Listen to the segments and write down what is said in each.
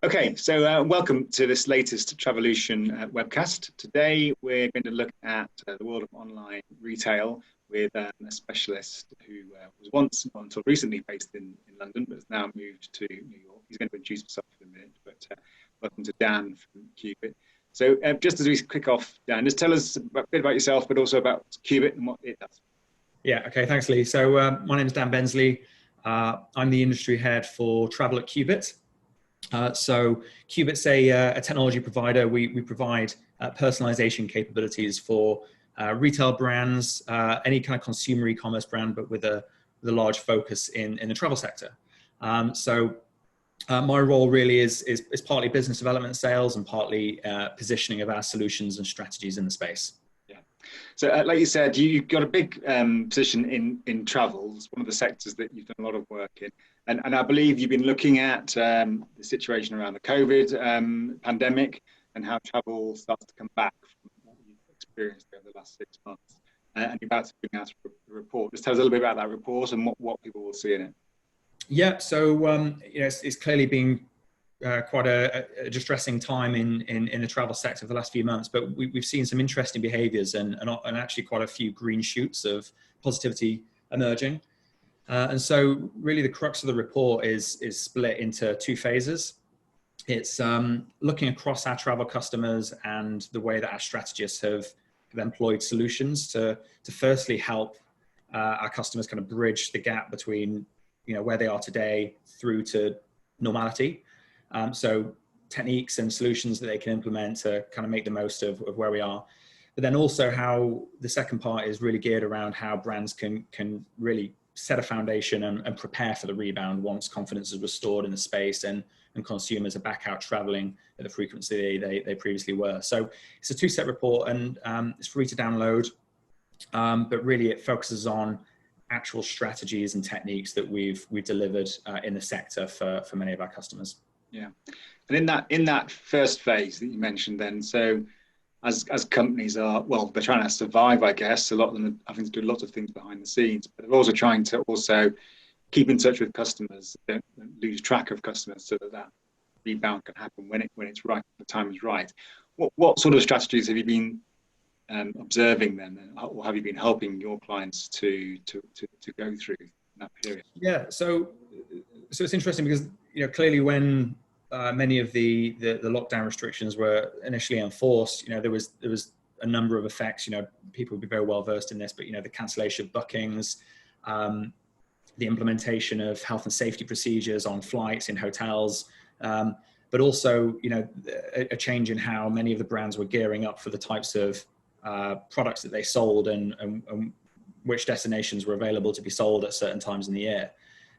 Okay, so welcome to this latest Travolution webcast. Today we're going to look at the world of online retail with a specialist who was once, not until recently, based in London, but has now moved to New York. He's going to introduce himself in a minute, but welcome to Dan from Qubit. So just as we kick off, Dan, just tell us a bit about yourself, but also about Qubit and what it does. Yeah, okay, thanks, Lee. So my name is Dan Bensley. I'm the industry head for travel at Qubit. So Qubit's a technology provider. We provide personalization capabilities for retail brands, any kind of consumer e-commerce brand, but with a large focus in the travel sector. My role really is partly business development, sales, and partly positioning of our solutions and strategies in the space. Yeah. So like you said, you've got a big position in travel. It's one of the sectors that you've done a lot of work in. And I believe you've been looking at the situation around the COVID pandemic and how travel starts to come back from what you've experienced over the last 6 months. And you're about to bring out a report. Just tell us a little bit about that report and what people will see in it. Yeah, so it's clearly been quite a distressing time in the travel sector for the last few months, but we've seen some interesting behaviours and actually quite a few green shoots of positivity emerging. And so really the crux of the report is split into two phases. It's looking across our travel customers and the way that our strategists have employed solutions to firstly help our customers kind of bridge the gap between where they are today through to normality. So techniques and solutions that they can implement to kind of make the most of where we are. But then also how the second part is really geared around how brands can really set a foundation and prepare for the rebound once confidence is restored in the space and consumers are back out traveling at the frequency they previously were. So it's a two-step report and it's free to download, but really it focuses on actual strategies and techniques that we've delivered in the sector for many of our customers. Yeah, and in that first phase that you mentioned, then, so as companies are, well, they're trying to survive, I guess. A lot of them are having to do lots of things behind the scenes, but they're also trying to keep in touch with customers, don't lose track of customers, so that rebound can happen when it's right, the time is right. What sort of strategies have you been observing then, or have you been helping your clients to go through that period? Yeah, so it's interesting because clearly when many of the lockdown restrictions were initially enforced, there was a number of effects. People would be very well versed in this, but the cancellation of bookings, the implementation of health and safety procedures on flights, in hotels, but also a change in how many of the brands were gearing up for the types of products that they sold and which destinations were available to be sold at certain times in the year.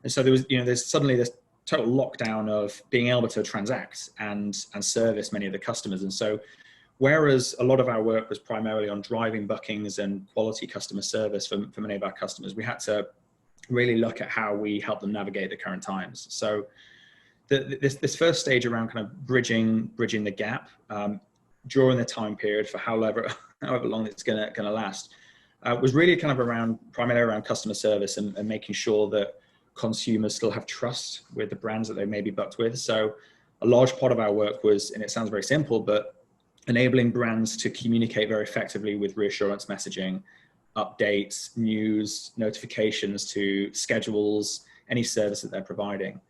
And so there's suddenly this total lockdown of being able to transact and service many of the customers. And so whereas a lot of our work was primarily on driving bookings and quality customer service for many of our customers, we had to really look at how we help them navigate the current times. So this first stage around kind of bridging the gap during the time period for however long it's going to last was really kind of primarily around customer service and making sure that consumers still have trust with the brands that they may be booked with. So a large part of our work was, and it sounds very simple, but enabling brands to communicate very effectively with reassurance messaging, updates, news, notifications to schedules, any service that they're providing.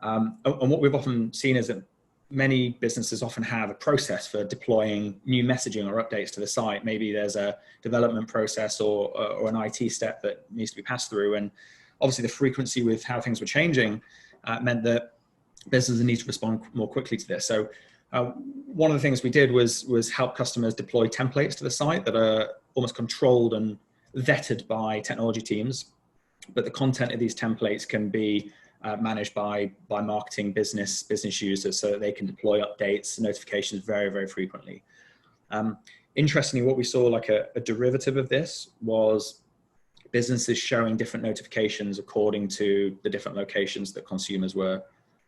And what we've often seen is that many businesses often have a process for deploying new messaging or updates to the site. Maybe there's a development process or an IT step that needs to be passed through. And obviously the frequency with how things were changing meant that businesses need to respond more quickly to this. So one of the things we did was help customers deploy templates to the site that are almost controlled and vetted by technology teams. But the content of these templates can be managed by marketing business users so that they can deploy updates, notifications very, very frequently. Interestingly, what we saw like a derivative of this was businesses showing different notifications according to the different locations that consumers were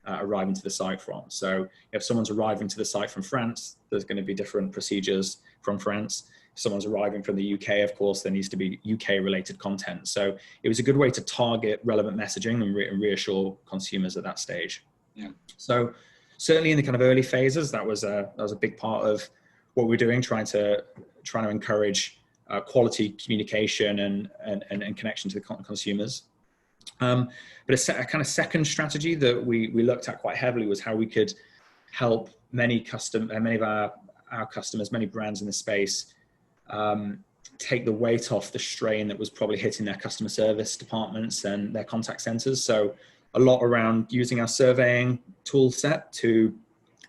arriving to the site from. So if someone's arriving to the site from France, there's going to be different procedures from France. If someone's arriving from the UK, of course, there needs to be UK related content. So it was a good way to target relevant messaging and reassure consumers at that stage. Yeah. So certainly in the kind of early phases, that was a big part of what we're doing, trying to encourage quality communication and connection to the consumers. But a kind of second strategy that we looked at quite heavily was how we could help many of our customers, many brands in the space, take the weight off the strain that was probably hitting their customer service departments and their contact centers. So a lot around using our surveying tool set to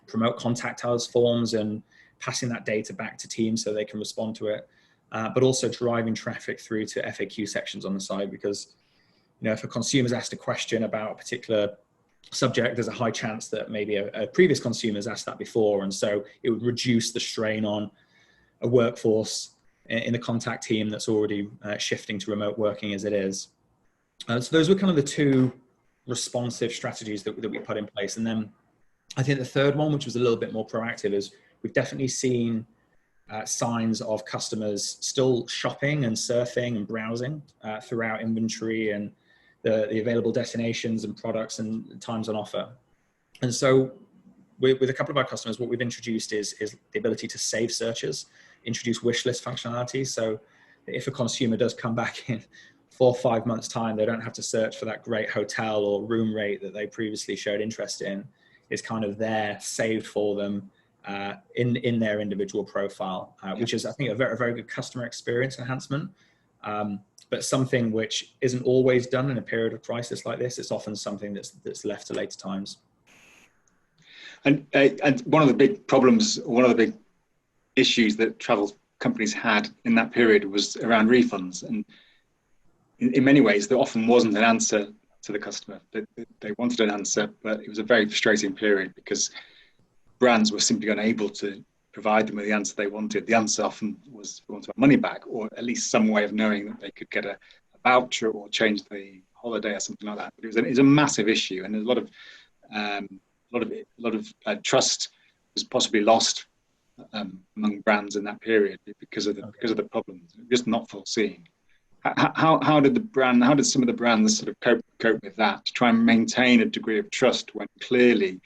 promote contact us forms and passing that data back to teams so they can respond to it, but also driving traffic through to FAQ sections on the site, because if a consumer's asked a question about a particular subject, there's a high chance that maybe a previous consumer's asked that before, and so it would reduce the strain on a workforce in the contact team that's already shifting to remote working as it is. So those were kind of the two responsive strategies that we put in place. And then I think the third one, which was a little bit more proactive, is we've definitely seen signs of customers still shopping and surfing and browsing throughout inventory and the available destinations and products and times on offer. And so with a couple of our customers, what we've introduced is the ability to save searches, introduce wish list functionality. So if a consumer does come back in 4 or 5 months' time, they don't have to search for that great hotel or room rate that they previously showed interest in. It's kind of there, saved for them in their individual profile, which is, I think, a very good customer experience enhancement. But something which isn't always done in a period of crisis like this. It's often something that's left to later times. And one of the big problems, one of the big issues that travel companies had in that period was around refunds. And in many ways, there often wasn't an answer to the customer. They wanted an answer, but it was a very frustrating period because brands were simply unable to provide them with the answer they wanted. The answer often was we want our money back, or at least some way of knowing that they could get a voucher or change the holiday or something like that. But it was a massive issue, and there's a lot of trust was possibly lost among brands in that period because of the problems, just not foreseen. How did some of the brands sort of cope with that to try and maintain a degree of trust when clearly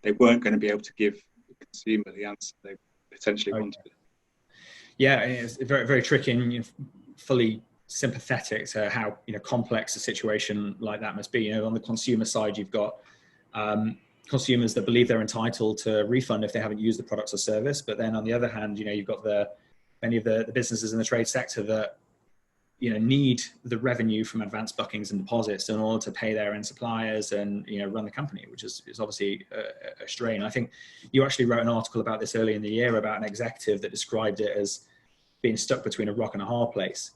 they weren't going to be able to give the consumer the answer they potentially wanted? Yeah, it's very, very tricky, and fully sympathetic to how complex a situation like that must be. On the consumer side, you've got consumers that believe they're entitled to a refund if they haven't used the products or service, but then on the other hand, you've got many of the businesses in the trade sector that need the revenue from advanced bookings and deposits in order to pay their end suppliers and run the company, which is obviously a strain. I think you actually wrote an article about this early in the year about an executive that described it as being stuck between a rock and a hard place,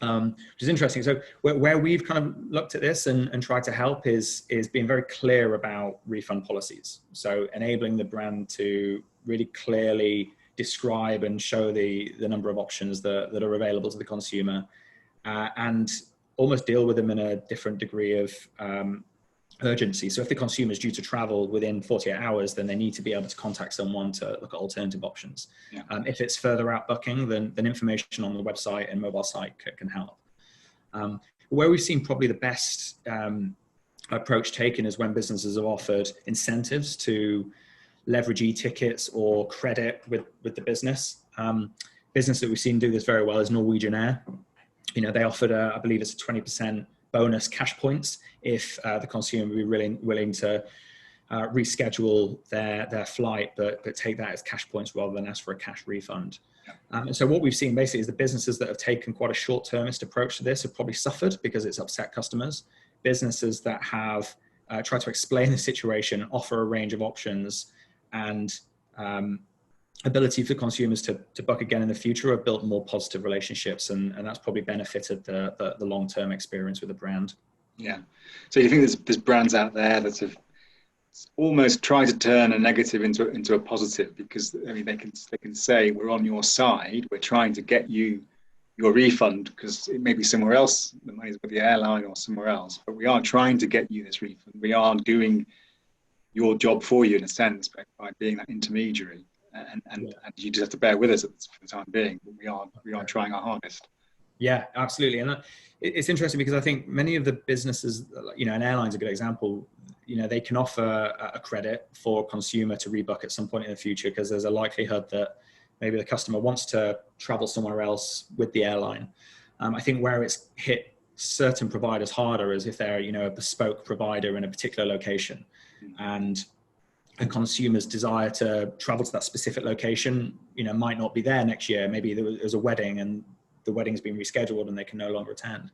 which is interesting. So where we've kind of looked at this and tried to help is being very clear about refund policies. So enabling the brand to really clearly describe and show the number of options that are available to the consumer, and almost deal with them in a different degree of urgency. So if the consumer is due to travel within 48 hours, then they need to be able to contact someone to look at alternative options. Yeah. If it's further out booking, then information on the website and mobile site can help. Where we've seen probably the best approach taken is when businesses have offered incentives to leverage e-tickets or credit with the business. Business that we've seen do this very well is Norwegian Air. They offered I believe it's a 20% bonus cash points if the consumer would be willing to reschedule their flight, but take that as cash points rather than ask for a cash refund. And so what we've seen basically is the businesses that have taken quite a short-termist approach to this have probably suffered because it's upset customers. Businesses that have tried to explain the situation, offer a range of options, and ability for consumers to book again in the future have built more positive relationships, and that's probably benefited the long-term experience with the brand. Yeah. So you think there's brands out there that have almost tried to turn a negative into a positive, because they can say, we're on your side, we're trying to get you your refund because it may be somewhere else, the money's with the airline or somewhere else, but we are trying to get you this refund. We are doing your job for you in a sense by being that intermediary, and you just have to bear with us for the time being. But we are trying our hardest. Yeah, absolutely. And it's interesting because I think many of the businesses, an airline's a good example. they can offer a credit for a consumer to rebook at some point in the future, because there's a likelihood that maybe the customer wants to travel somewhere else with the airline. I think where it's hit certain providers harder is if they're, a bespoke provider in a particular location, and a consumer's desire to travel to that specific location, might not be there next year. Maybe there's a wedding and the wedding's been rescheduled and they can no longer attend.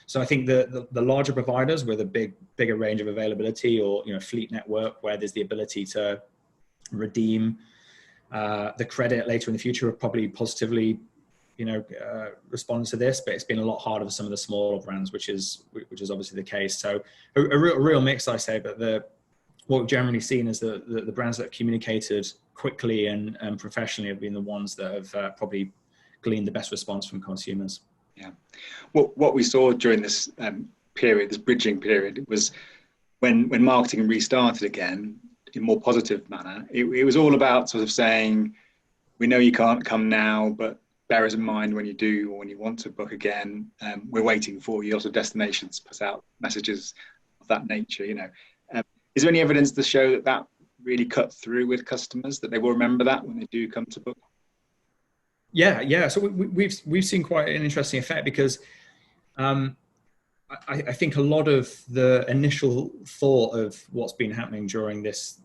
So I think the larger providers with a bigger range of availability, or fleet network where there's the ability to redeem the credit later in the future, have probably positively responded to this. But it's been a lot harder for some of the smaller brands, which is obviously the case. So a real mix, I say. But what we've generally seen is the brands that have communicated quickly and professionally have been the ones that have probably gleaned the best response from consumers. Yeah. What we saw during this period, this bridging period, was when marketing restarted again in a more positive manner. It was all about sort of saying, we know you can't come now, but bear us in mind when you do, or when you want to book again. We're waiting for you. Lots of destinations put out messages of that nature. Is there any evidence to show that really cut through with customers, that they will remember that when they do come to book? Yeah. So we've seen quite an interesting effect, because I think a lot of the initial thought of what's been happening during this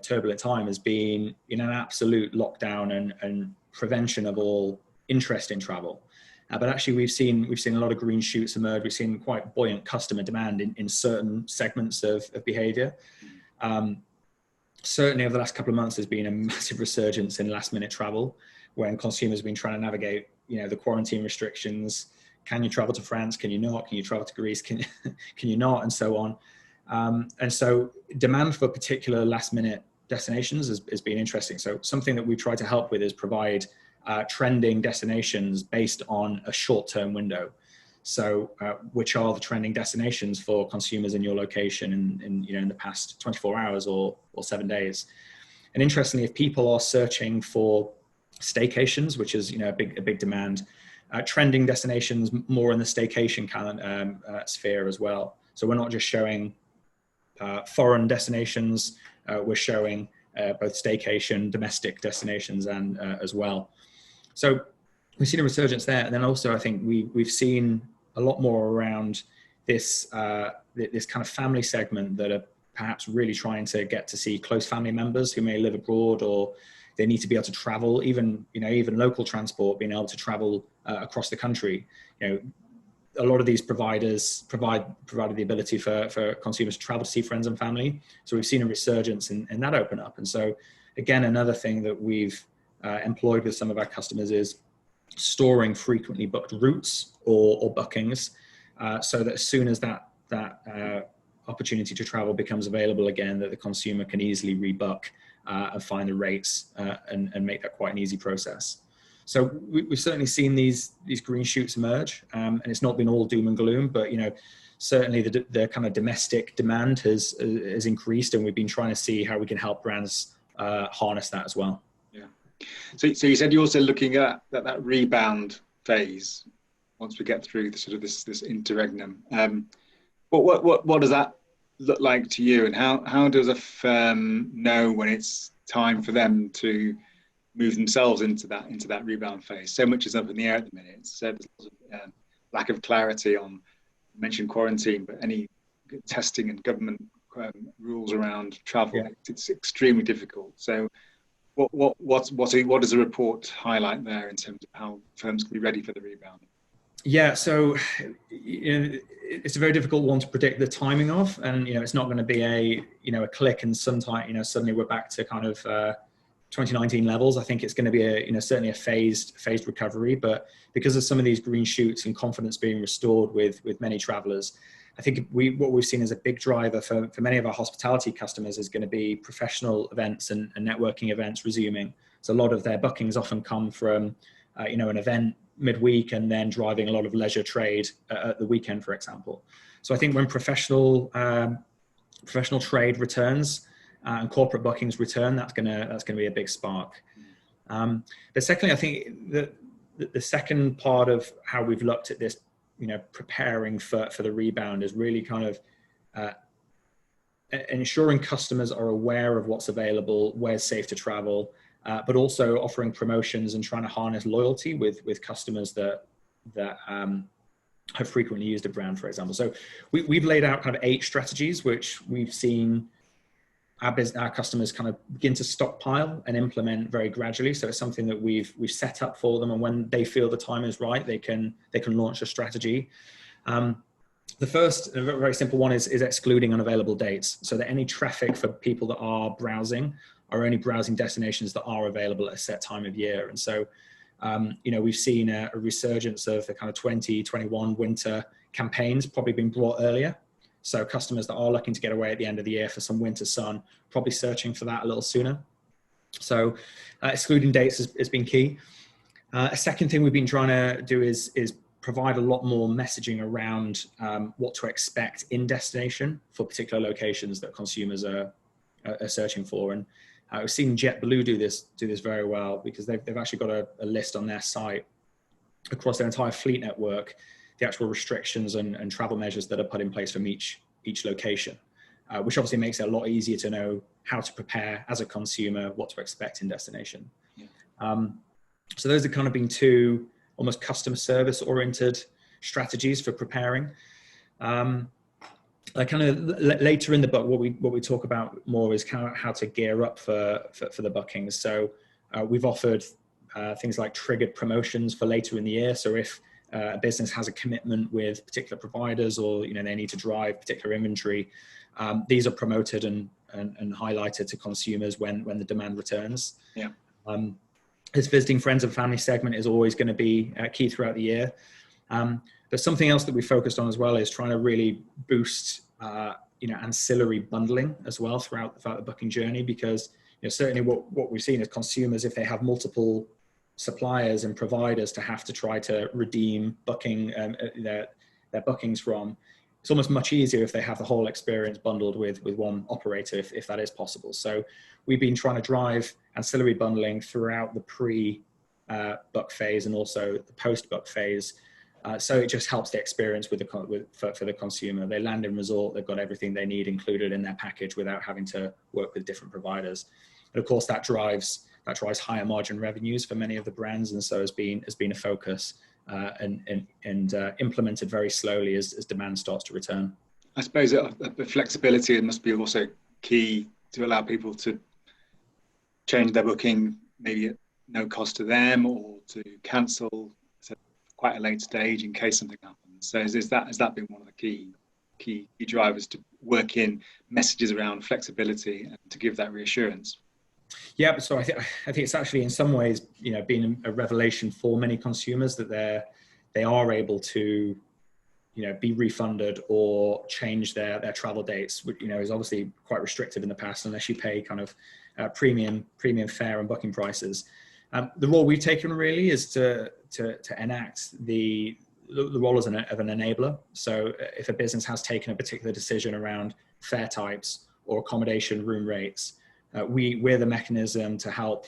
turbulent time has been an absolute lockdown and prevention of all interest in travel. But actually we've seen a lot of green shoots emerge. We've seen quite buoyant customer demand in certain segments of behavior. Certainly over the last couple of months, there's been a massive resurgence in last minute travel, when consumers have been trying to navigate, the quarantine restrictions. Can you travel to France? Can you not? Can you travel to Greece? Can you not? And so on. And so demand for particular last minute destinations has been interesting. So something that we try to help with is provide trending destinations based on a short-term window. So which are the trending destinations for consumers in your location in the past 24 hours or 7 days. And interestingly, if people are searching for staycations, which is a big demand, trending destinations more in the staycation sphere as well. So we're not just showing foreign destinations, we're showing both staycation, domestic destinations, and as well. So we've seen a resurgence there. And then also I think we've seen a lot more around this this kind of family segment that are perhaps really trying to get to see close family members who may live abroad, or they need to be able to travel, even local transport, being able to travel across the country. A lot of these providers provided the ability for consumers to travel to see friends and family. So we've seen a resurgence in that open up. And so again, another thing that we've employed with some of our customers is storing frequently booked routes or bookings, so that as soon as that opportunity to travel becomes available again, that the consumer can easily rebook and find the rates and make that quite an easy process. So we've certainly seen these green shoots emerge, and it's not been all doom and gloom, but certainly the kind of domestic demand has increased, and we've been trying to see how we can help brands harness that as well. Yeah. So you said you're also looking at that rebound phase once we get through the sort of this interregnum. What does that look like to you, and how does a firm know when it's time for them to move themselves into that rebound phase? So much is up in the air at the minute. So there's lots of lack of clarity on, you mentioned quarantine, but any testing and government rules around travel. Yeah. It's extremely difficult. So what does the report highlight there in terms of how firms can be ready for the rebound? Yeah, so it's a very difficult one to predict the timing of, and it's not going to be a click and sometime suddenly we're back to kind of 2019 levels. I think it's going to be certainly a phased recovery, but because of some of these green shoots and confidence being restored with many travelers, I think what we've seen as a big driver for many of our hospitality customers is going to be professional events and networking events resuming. So a lot of their bookings often come from an event midweek and then driving a lot of leisure trade at the weekend, for example. So I think when professional trade returns and corporate bookings return, that's gonna be a big spark. But secondly, I think the second part of how we've looked at this, preparing for the rebound, is really kind of ensuring customers are aware of what's available, where's safe to travel, but also offering promotions and trying to harness loyalty with customers that have frequently used a brand, for example. So we've laid out kind of 8 strategies, which we've seen our customers kind of begin to stockpile and implement very gradually. So it's something that we've set up for them, and when they feel the time is right, they can launch a strategy. The first, a very simple one, is excluding unavailable dates, so that any traffic for people that are browsing are only browsing destinations that are available at a set time of year. And so, we've seen a resurgence of the kind of 2021 winter campaigns probably being brought earlier. So customers that are looking to get away at the end of the year for some winter sun, probably searching for that a little sooner. So excluding dates has been key. A second thing we've been trying to do is provide a lot more messaging around what to expect in destination for particular locations that consumers are searching for. And we've seen JetBlue do this very well, because they've actually got a list on their site across their entire fleet network, the actual restrictions and travel measures that are put in place from each location, which obviously makes it a lot easier to know how to prepare as a consumer, what to expect in destination. Yeah. So those have kind of been 2 almost customer service oriented strategies for preparing. Kind of later in the book, what we talk about more is kind of how to gear up for the bookings. So we've offered things like triggered promotions for later in the year. So if a business has a commitment with particular providers, or they need to drive particular inventory, these are promoted and highlighted to consumers when the demand returns. Yeah. This visiting friends and family segment is always going to be key throughout the year. But something else that we focused on as well is trying to really boost ancillary bundling as well throughout the booking journey, because certainly what we've seen is consumers, if they have multiple suppliers and providers to have to try to redeem booking their bookings from, it's almost much easier if they have the whole experience bundled with one operator, if that is possible. So we've been trying to drive ancillary bundling throughout the pre-book phase and also the post-book phase. So it just helps the experience for the consumer. They land in resort, they've got everything they need included in their package without having to work with different providers. And of course, that drives higher margin revenues for many of the brands, and so has been a focus and implemented very slowly as demand starts to return. I suppose the flexibility must be also key to allow people to change their booking, maybe at no cost to them, or to cancel at quite a late stage in case something happens. So has that been one of the key drivers to work in messages around flexibility and to give that reassurance? Yeah, so I think it's actually in some ways, been a revelation for many consumers that they are able to, be refunded or change their travel dates, which is obviously quite restrictive in the past unless you pay kind of premium fare and booking prices. The role we've taken really is to enact the role of an enabler. So if a business has taken a particular decision around fare types or accommodation room rates, we're the mechanism to help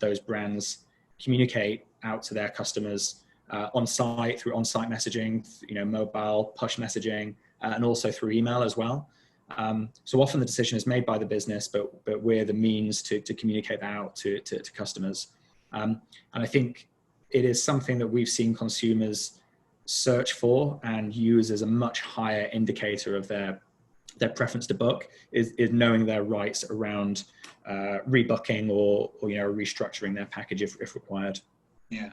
those brands communicate out to their customers on site, through on-site messaging, mobile push messaging, and also through email as well. So often the decision is made by the business, but we're the means to communicate that out to customers. And I think it is something that we've seen consumers search for and use as a much higher indicator of their preference to book, is knowing their rights around rebooking or restructuring their package if required. Yeah.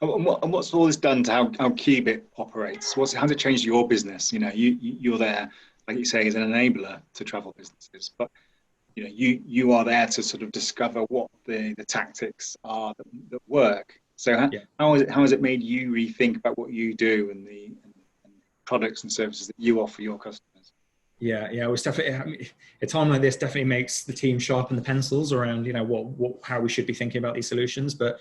And what's all this done to how Keybit operates? How's it changed your business? You're there, like you say, as an enabler to travel businesses, but you are there to sort of discover what the tactics are that work. So how has it made you rethink about what you do and the products and services that you offer your customers? Yeah, it was definitely a time like this definitely makes the team sharpen the pencils around how we should be thinking about these solutions. But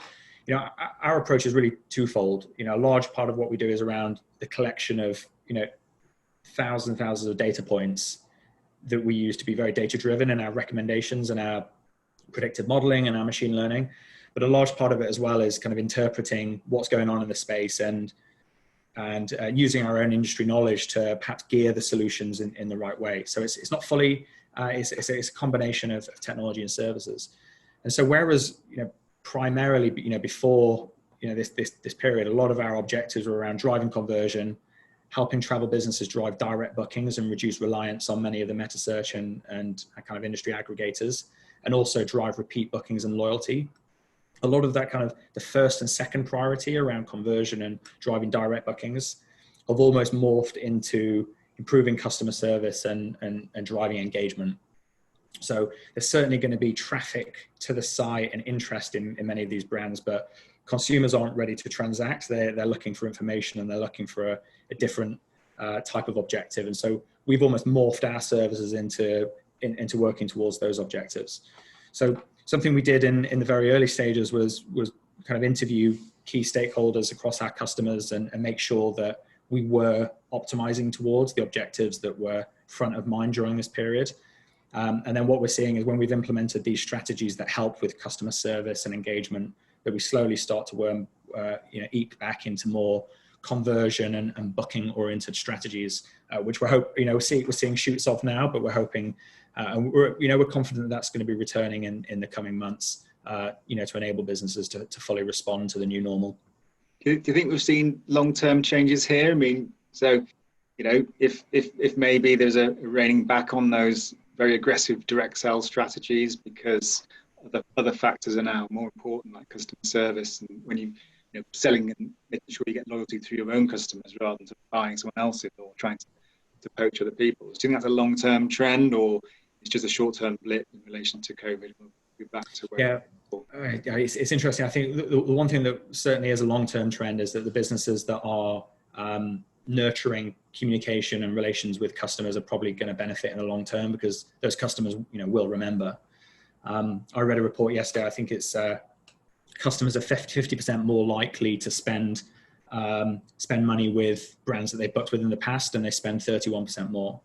our approach is really twofold. A large part of what we do is around the collection of thousands of data points that we use to be very data driven in our recommendations and our predictive modeling and our machine learning. But a large part of it as well is kind of interpreting what's going on in the space and and using our own industry knowledge to perhaps gear the solutions in the right way. So it's not fully, it's a combination of technology and services. And so whereas, primarily, before, this period, a lot of our objectives were around driving conversion, helping travel businesses drive direct bookings and reduce reliance on many of the meta search and kind of industry aggregators, and also drive repeat bookings and loyalty. A lot of that kind of the first and second priority around conversion and driving direct bookings have almost morphed into improving customer service and driving engagement. So there's certainly going to be traffic to the site and interest in many of these brands, but consumers aren't ready to transact. They're looking for information, and they're looking for a different type of objective. And so we've almost morphed our services into working towards those objectives. So something we did in the very early stages was kind of interview key stakeholders across our customers and make sure that we were optimizing towards the objectives that were front of mind during this period. And then what we're seeing is when we've implemented these strategies that help with customer service and engagement, that we slowly start to eke back into more conversion and booking oriented strategies, which we're seeing shoots of now, but we're hoping, and we're confident that that's going to be returning in the coming months, to enable businesses to fully respond to the new normal. Do you think we've seen long-term changes here? I mean, so, if maybe there's a reining back on those very aggressive direct sales strategies because other factors are now more important, like customer service, and when you're selling and making sure you get loyalty through your own customers rather than buying someone else's or trying to poach other people. Do you think that's a long-term trend, or it's just a short-term blip in relation to COVID? We'll be back to where. Yeah, it's interesting. I think the one thing that certainly is a long-term trend is that the businesses that are nurturing communication and relations with customers are probably going to benefit in the long term, because those customers, will remember. I read a report yesterday. I think it's customers are 50% more likely to spend money with brands that they've booked with in the past, and they spend 31% more.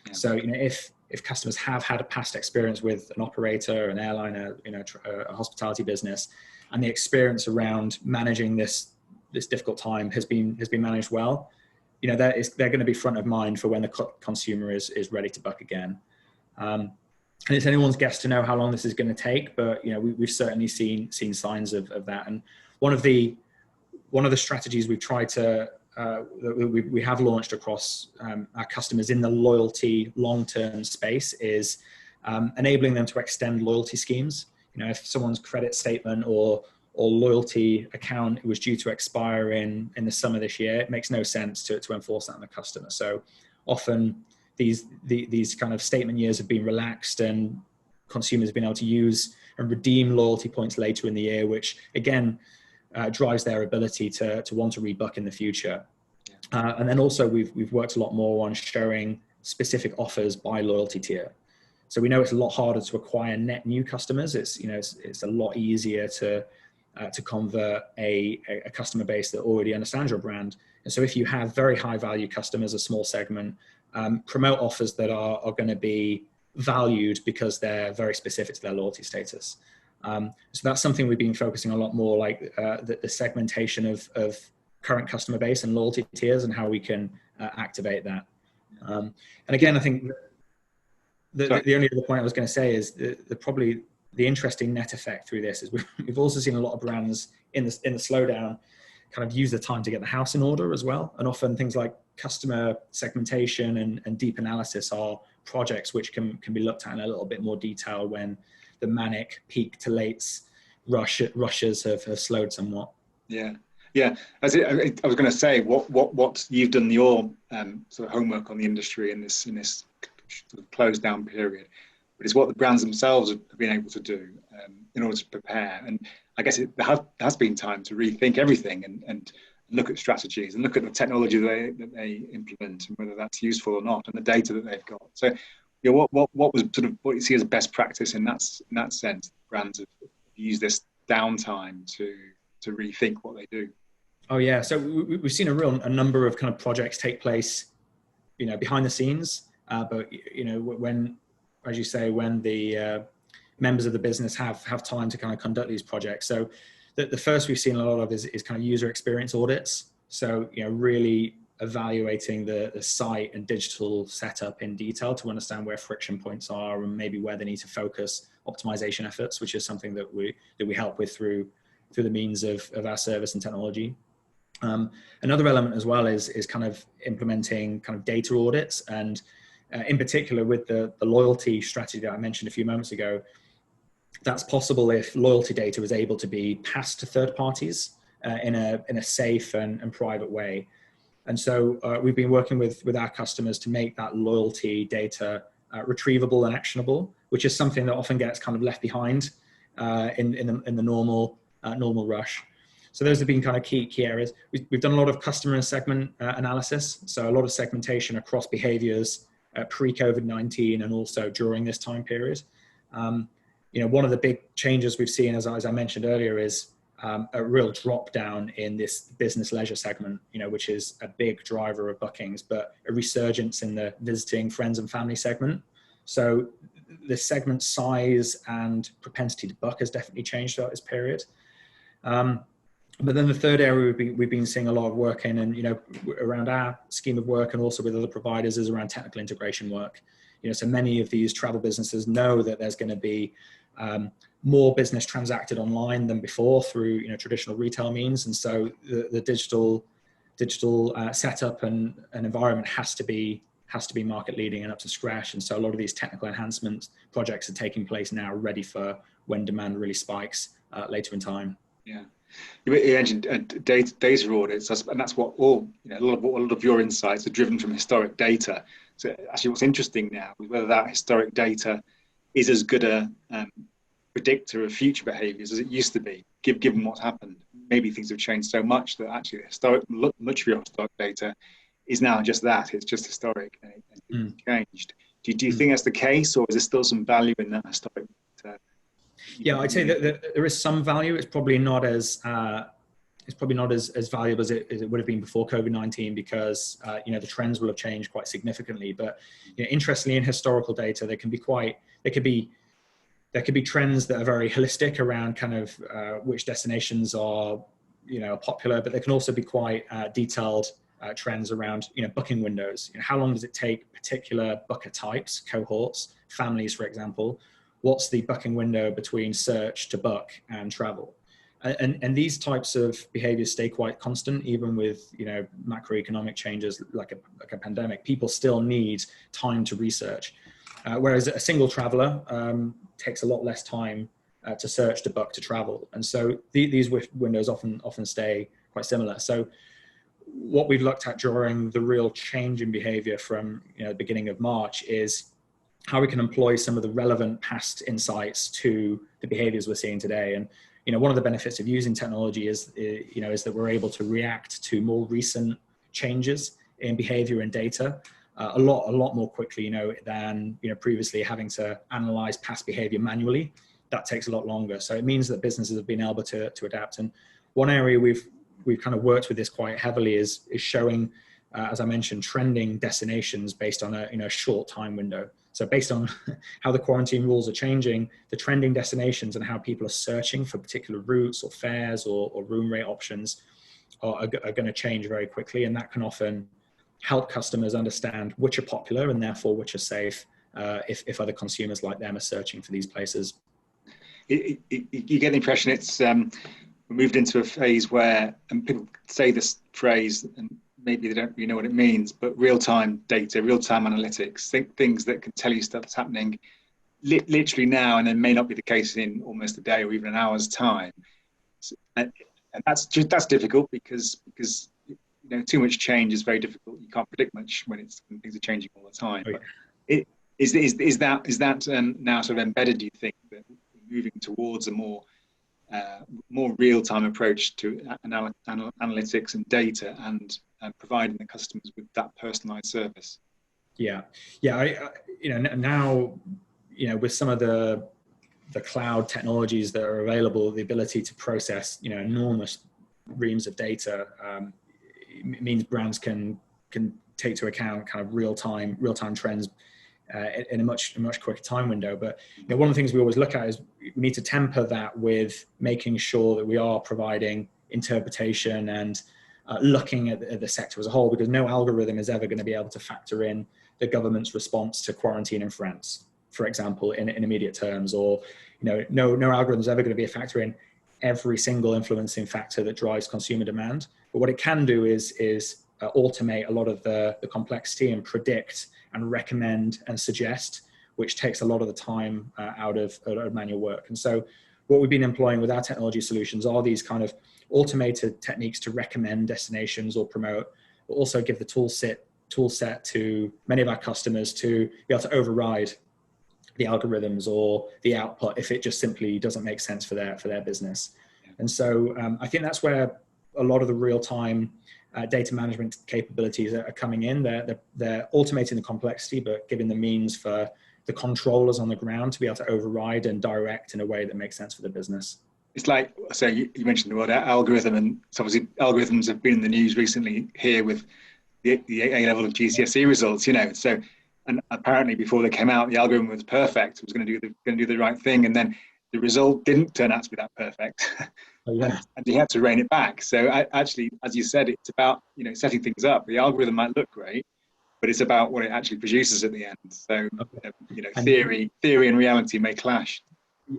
Yeah. So if customers have had a past experience with an operator, an airline, a hospitality business, and the experience around managing this difficult time has been managed well, they're going to be front of mind for when the consumer is ready to book again. And it's anyone's guess to know how long this is going to take, but we've certainly seen signs of that. And one of the strategies we've tried to that we have launched across our customers in the loyalty long-term space is enabling them to extend loyalty schemes. If someone's credit statement or loyalty account was due to expire in the summer this year, it makes no sense to enforce that on the customer. So often these kind of statement years have been relaxed, and consumers have been able to use and redeem loyalty points later in the year, which again drives their ability to want to rebook in the future. And then also we've worked a lot more on showing specific offers by loyalty tier. So we know it's a lot harder to acquire net new customers. It's a lot easier to convert a customer base that already understands your brand. And so if you have very high value customers, a small segment, promote offers that are going to be valued because they're very specific to their loyalty status. So that's something we've been focusing a lot more, like the segmentation of current customer base and loyalty tiers, and how we can activate that. And again, I think the only other point I was going to say is probably the interesting net effect through this is we've also seen a lot of brands in the slowdown kind of use the time to get the house in order as well. And often things like customer segmentation and deep analysis are projects which can be looked at in a little bit more detail when the manic peak to lates rushes have slowed somewhat. Yeah. I was going to say what you've done your sort of homework on the industry in this sort of closed down period, but it's what the brands themselves have been able to do in order to prepare. And I guess it has been time to rethink everything and look at strategies and look at the technology that they implement and whether that's useful or not, and the data that they've got. So, what was sort of what you see as best practice in that sense? Brands have used this downtime to rethink what they do. Oh yeah, so we've seen a number of kind of projects take place, behind the scenes. But when, as you say, when the members of the business have time to kind of conduct these projects. So the first we've seen a lot of is kind of user experience audits. So, really evaluating the site and digital setup in detail to understand where friction points are and maybe where they need to focus optimization efforts, which is something that we help with through the means of our service and technology. Another element as well is kind of implementing kind of data audits, and in particular with the loyalty strategy that I mentioned a few moments ago. That's possible if loyalty data is able to be passed to third parties in a safe and private way. And so we've been working with our customers to make that loyalty data retrievable and actionable, which is something that often gets kind of left behind in the normal rush. So those have been kind of key areas. We've done a lot of customer segment analysis, so a lot of segmentation across behaviors pre-COVID-19 and also during this time period. One of the big changes we've seen, as I mentioned earlier, is a real drop down in this business leisure segment, which is a big driver of bookings, but a resurgence in the visiting friends and family segment. So the segment size and propensity to book has definitely changed throughout this period. But then the third area we've been seeing a lot of work in, and around our scheme of work and also with other providers, is around technical integration work. So many of these travel businesses know that there's going to be more business transacted online than before through traditional retail means, and so the digital setup and environment has to be market leading and up to scratch. And so a lot of these technical enhancements projects are taking place now, ready for when demand really spikes later in time. Yeah, you mentioned data audits, and that's what a lot of your insights are driven from historic data. So actually, what's interesting now is whether that historic data is as good a predictor of future behaviours as it used to be, given what's happened. Maybe things have changed so much that actually much of your historic data is now just that. It's just historic and it's changed. Do you think that's the case, or is there still some value in that historic data? Yeah, I'd say that there is some value. It's probably not as valuable as it would have been before COVID-19, because the trends will have changed quite significantly. But interestingly, in historical data, there could be trends that are very holistic around kind of which destinations are popular, but there can also be quite detailed trends around booking windows. How long does it take particular booker types, cohorts, families, for example? What's the booking window between search to book and travel? And these types of behaviors stay quite constant, even with macroeconomic changes like a pandemic. People still need time to research, whereas a single traveler takes a lot less time to search, to book, to travel. And so these windows often stay quite similar. So what we've looked at during the real change in behavior from the beginning of March is how we can employ some of the relevant past insights to the behaviors we're seeing today. And one of the benefits of using technology is that we're able to react to more recent changes in behavior and data a lot more quickly, than previously having to analyze past behavior manually. That takes a lot longer. So it means that businesses have been able to adapt. And one area we've kind of worked with this quite heavily is showing, as I mentioned, trending destinations based on a short time window. So based on how the quarantine rules are changing, the trending destinations and how people are searching for particular routes or fares or room rate options are going to change very quickly. And that can often help customers understand which are popular and therefore which are safe if other consumers like them are searching for these places. You get the impression it's we moved into a phase where, and people say this phrase and maybe they don't really know what it means, but real-time data, real-time analytics, things that can tell you stuff that's happening literally now and then may not be the case in almost a day or even an hour's time. And that's difficult because too much change is very difficult. You can't predict much when things are changing all the time. But is that now sort of embedded? Do you think that we're moving towards a more real-time approach to analytics and data and providing the customers with that personalized service? Yeah. Now, with some of the cloud technologies that are available, the ability to process, enormous reams of data means brands can take to account kind of real-time trends in a much quicker time window. But one of the things we always look at is we need to temper that with making sure that we are providing interpretation and looking at the sector as a whole, because no algorithm is ever going to be able to factor in the government's response to quarantine in France, for example, in immediate terms, or no algorithm is ever going to be a factor in every single influencing factor that drives consumer demand. But what it can do is automate a lot of the complexity and predict and recommend and suggest, which takes a lot of the time out of manual work. And so what we've been employing with our technology solutions are these kind of automated techniques to recommend destinations or promote, but also give the tool set to many of our customers to be able to override the algorithms or the output if it just simply doesn't make sense for their business. And so I think that's where a lot of the real-time data management capabilities are coming in. They're automating the complexity, but giving the means for the controllers on the ground to be able to override and direct in a way that makes sense for the business. It's like, so you mentioned the word algorithm, and it's obviously algorithms have been in the news recently here with the A-level of GCSE results, so, and apparently before they came out, the algorithm was perfect. It was going to do the right thing. And then the result didn't turn out to be that perfect. Oh, yeah. And you had to rein it back. So actually, as you said, it's about, setting things up. The algorithm might look great, but it's about what it actually produces at the end. So, theory and reality may clash.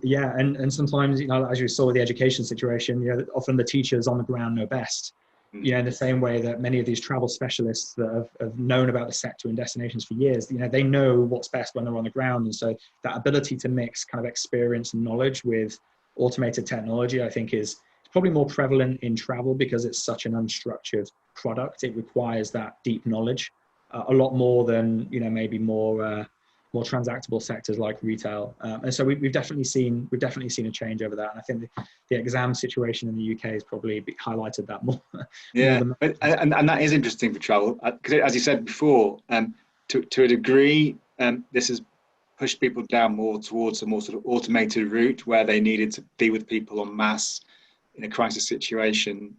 Yeah, and sometimes, as you saw with the education situation, often the teachers on the ground know best. In the same way that many of these travel specialists that have known about the sector and destinations for years, they know what's best when they're on the ground. And so that ability to mix kind of experience and knowledge with automated technology, I think is probably more prevalent in travel because it's such an unstructured product. It requires that deep knowledge a lot more than, maybe more transactable sectors like retail. And so we've definitely seen a change over that. And I think the exam situation in the UK has probably highlighted that more. Yeah, and that is interesting for travel, because as you said before, to a degree, this has pushed people down more towards a more sort of automated route where they needed to be with people en masse in a crisis situation,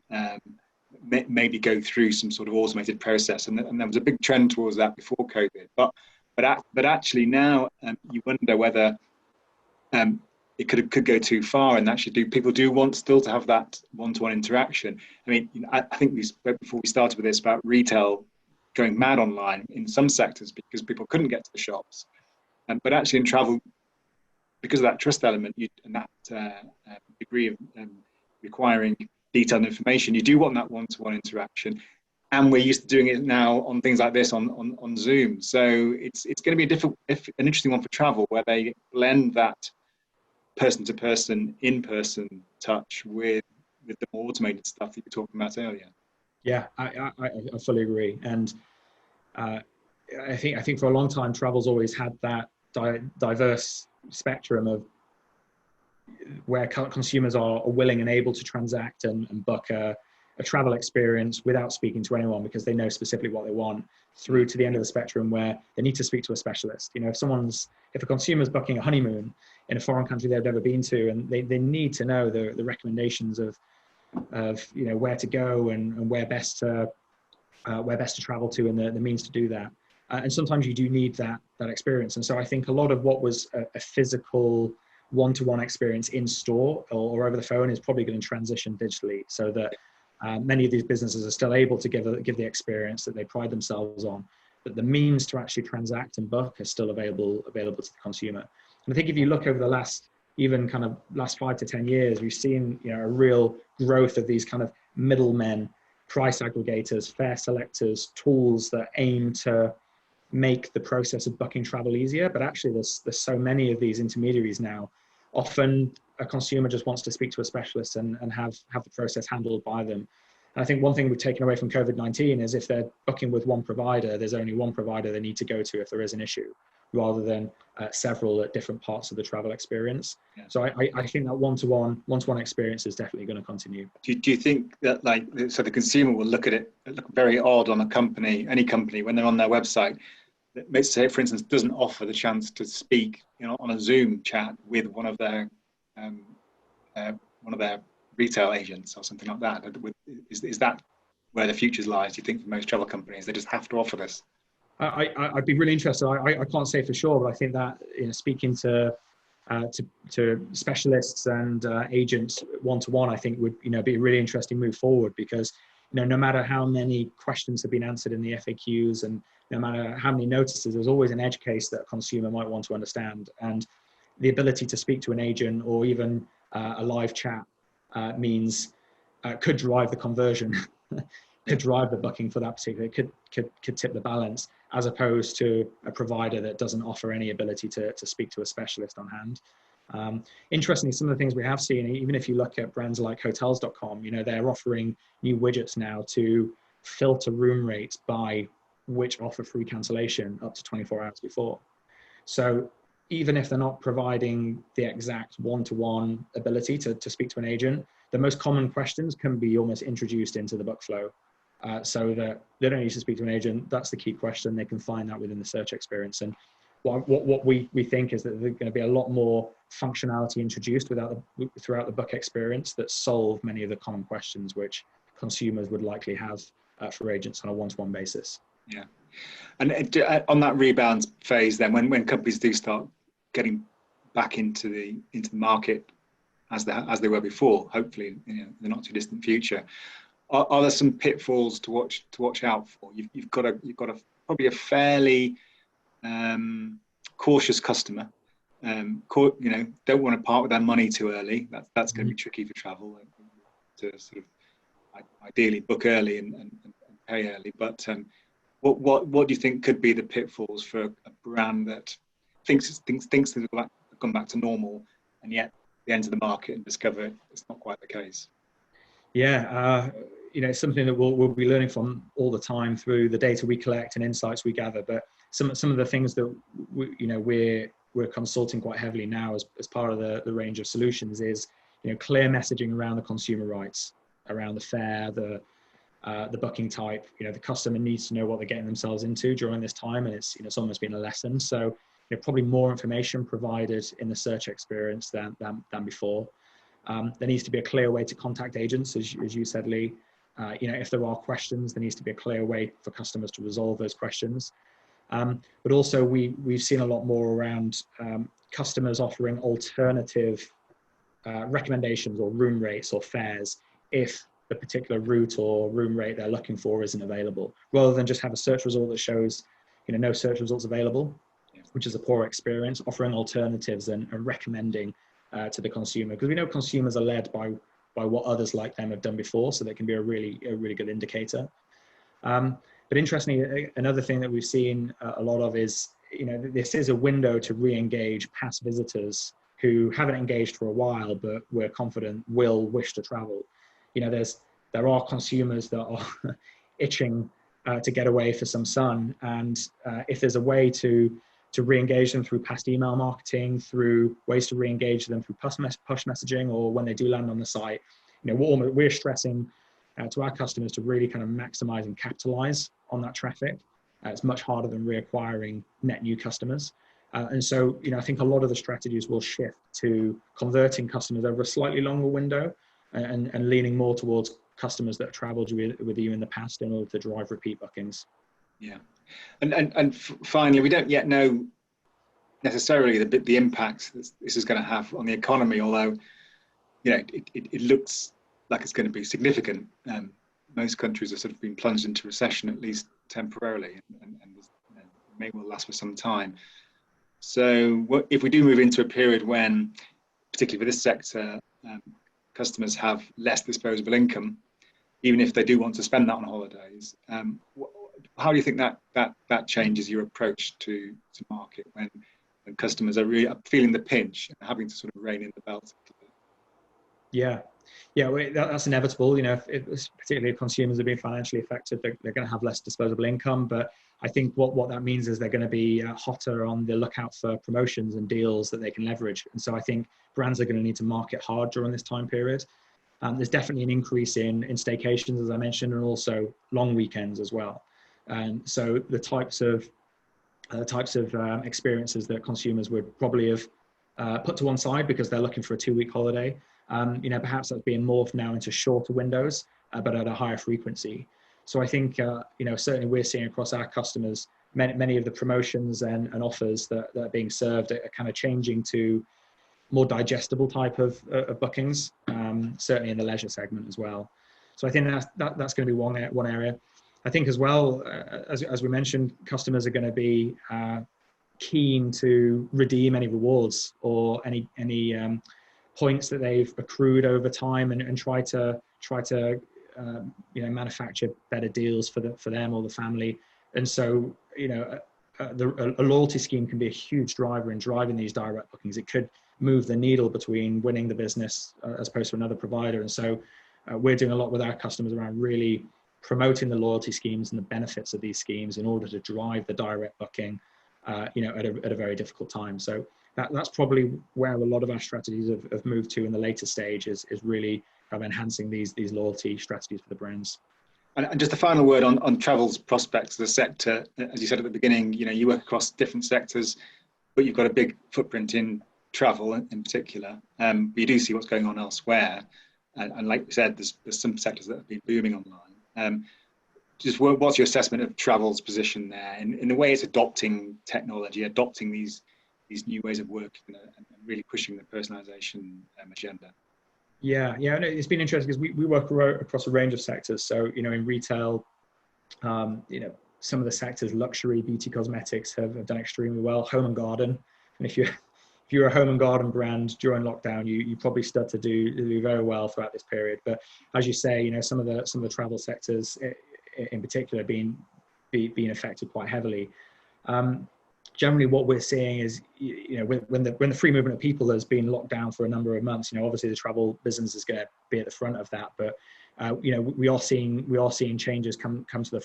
maybe go through some sort of automated process. And there was a big trend towards that before COVID. But actually now you wonder whether it could go too far, and actually people do want still to have that one-to-one interaction. I mean, I think we spoke before we started with this about retail going mad online in some sectors because people couldn't get to the shops. But actually in travel, because of that trust element and that degree of requiring detailed information, you do want that one-to-one interaction. And we're used to doing it now on things like this on Zoom. So it's going to be an interesting one for travel, where they blend that person-to-person, in-person touch with the more automated stuff that you were talking about earlier. Yeah, I fully agree. And I think for a long time, travel's always had that diverse spectrum of where consumers are willing and able to transact and book a travel experience without speaking to anyone because they know specifically what they want, through to the end of the spectrum where they need to speak to a specialist. If a consumer's booking a honeymoon in a foreign country they've never been to, and they need to know the recommendations of where to go and where best to travel to and the means to do that. And sometimes you do need that experience. And so I think a lot of what was a physical one-to-one experience in store or over the phone is probably going to transition digitally, so that many of these businesses are still able to give the experience that they pride themselves on, but the means to actually transact and book are still available to the consumer. And I think if you look over the last 5 to 10 years, we've seen a real growth of these kind of middlemen, price aggregators, fare selectors, tools that aim to make the process of booking travel easier. But actually there's so many of these intermediaries now. Often a consumer just wants to speak to a specialist and have the process handled by them. And I think one thing we've taken away from COVID-19 is if they're booking with one provider, there's only one provider they need to go to if there is an issue, rather than several at different parts of the travel experience. Yeah. So I think that one-to-one experience is definitely going to continue. Do you think that the consumer will look very odd on any company when they're on their website that, say, for instance, doesn't offer the chance to speak on a Zoom chat with one of their retail agents or something like that? Is that where the future lies, do you think, for most travel companies? They just have to offer this. I'd be really interested. I can't say for sure, but I think that speaking to specialists and agents one-to-one, I think would be a really interesting move forward, because no matter how many questions have been answered in the FAQs and no matter how many notices, there's always an edge case that a consumer might want to understand. And the ability to speak to an agent or even a live chat could drive the conversion, could drive the booking for that particular, could tip the balance, as opposed to a provider that doesn't offer any ability to speak to a specialist on hand. Interestingly, some of the things we have seen, even if you look at brands like hotels.com, they're offering new widgets now to filter room rates by which offer free cancellation up to 24 hours before. So even if they're not providing the exact one-to-one ability to speak to an agent, the most common questions can be almost introduced into the book flow, so that they don't need to speak to an agent. That's the key question. They can find that within the search experience. And what we think is that there's going to be a lot more functionality introduced throughout the book experience that solve many of the common questions which consumers would likely have for agents on a one-to-one basis. Yeah. And on that rebound phase, then when companies do start getting back into the market as they were before, hopefully in the not too distant future, are there some pitfalls to watch out for? You've got probably a fairly cautious customer. Don't want to part with their money too early. That's going to be tricky for travel, to sort of ideally book early and pay early. But what do you think could be the pitfalls for a brand that thinks they've gone back to normal, and yet they enter the market and discover it's not quite the case? Yeah, it's something that we'll be learning from all the time through the data we collect and insights we gather. But some of the things that we're consulting quite heavily now as part of the range of solutions is clear messaging around the consumer rights, around the fare, the booking type. The customer needs to know what they're getting themselves into during this time, and it's almost been a lesson. So probably more information provided in the search experience than before. There needs to be a clear way to contact agents, as you said, Lee. If there are questions, there needs to be a clear way for customers to resolve those questions. But also we've seen a lot more around customers offering alternative recommendations or room rates or fares if the particular route or room rate they're looking for isn't available, rather than just have a search result that shows no search results available, which is a poor experience. Offering alternatives and recommending to the consumer, because we know consumers are led by what others like them have done before, so that can be a really good indicator. But interestingly, another thing that we've seen a lot of is, this is a window to re-engage past visitors who haven't engaged for a while, but we're confident will wish to travel. There are consumers that are itching to get away for some sun, and if there's a way to re-engage them through past email marketing, through ways to re-engage them through push messaging, or when they do land on the site, we're stressing to our customers to really kind of maximize and capitalize on that traffic. It's much harder than reacquiring net new customers. And so, I think a lot of the strategies will shift to converting customers over a slightly longer window and leaning more towards customers that have traveled with you in the past in order to drive repeat bookings. Yeah. And finally, we don't yet know necessarily the impact this is going to have on the economy, although it looks like it's going to be significant. Most countries have sort of been plunged into recession, at least temporarily, and may well last for some time. So if we do move into a period when, particularly for this sector, customers have less disposable income, even if they do want to spend that on holidays, how do you think that changes your approach to market when customers are really feeling the pinch and having to sort of rein in the belt? Yeah, that's inevitable. Particularly if consumers have been financially affected, they're going to have less disposable income. But I think what that means is they're going to be hotter on the lookout for promotions and deals that they can leverage. And so I think brands are going to need to market hard during this time period. There's definitely an increase in staycations, as I mentioned, and also long weekends as well. And so the types of experiences that consumers would probably have put to one side because they're looking for a 2-week holiday, perhaps that's being morphed now into shorter windows, but at a higher frequency. So I think, certainly we're seeing across our customers, many of the promotions and offers that are being served are kind of changing to more digestible type of bookings, certainly in the leisure segment as well. So I think that's going to be one area. I think as well, as we mentioned, customers are going to be keen to redeem any rewards or any points that they've accrued over time, and try to manufacture better deals for them or the family. And so a loyalty scheme can be a huge driver in driving these direct bookings. It could move the needle between winning the business as opposed to another provider. And so we're doing a lot with our customers around really promoting the loyalty schemes and the benefits of these schemes in order to drive the direct booking at a very difficult time. So that's probably where a lot of our strategies have moved to in the later stage, is really kind of enhancing these loyalty strategies for the brands. And just a final word on travel's prospects, the sector. As you said at the beginning, you work across different sectors, but you've got a big footprint in travel in particular. But you do see what's going on elsewhere. And like we said, there's some sectors that have been booming online. Just what's your assessment of travel's position there in the way it's adopting technology, adopting these new ways of working, and really pushing the personalization agenda? Yeah, it's been interesting because we work across a range of sectors. So, in retail, some of the sectors, luxury, beauty, cosmetics have done extremely well. Home and garden, and if you're a home and garden brand during lockdown, you probably start to do very well throughout this period. But as you say, some of the travel sectors in particular being affected quite heavily. Generally, what we're seeing is, when the free movement of people has been locked down for a number of months, obviously the travel business is going to be at the front of that. But we are seeing changes come to the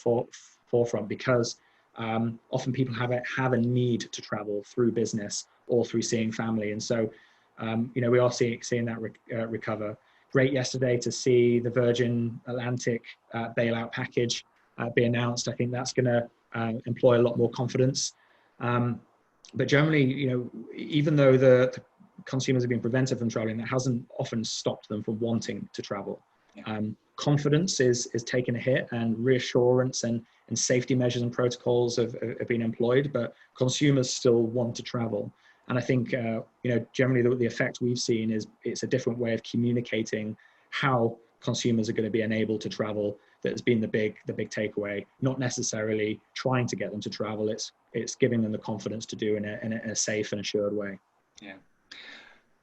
forefront, because often people have a need to travel through business or through seeing family, and so we are seeing that recover. Great yesterday to see the Virgin Atlantic bailout package be announced. I think that's going to employ a lot more confidence. But generally, even though the consumers have been prevented from traveling, that hasn't often stopped them from wanting to travel. Yeah. Confidence is taking a hit, and reassurance and safety measures and protocols have been employed, but consumers still want to travel. And I think, generally the effect we've seen is it's a different way of communicating how consumers are going to be enabled to travel. That has been the big takeaway. Not necessarily trying to get them to travel. It's giving them the confidence to do in a safe and assured way. Yeah.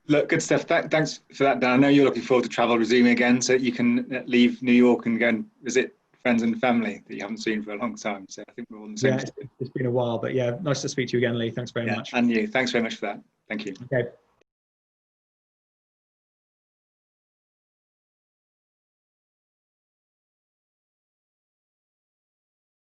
Look, good stuff. Thanks for that, Dan. I know you're looking forward to travel resuming again, so you can leave New York and go and visit friends and family that you haven't seen for a long time. So I think we're all in the same. Yeah, it's been a while, but yeah, nice to speak to you again, Lee. Thanks very much. And you. Thanks very much for that. Thank you. Okay.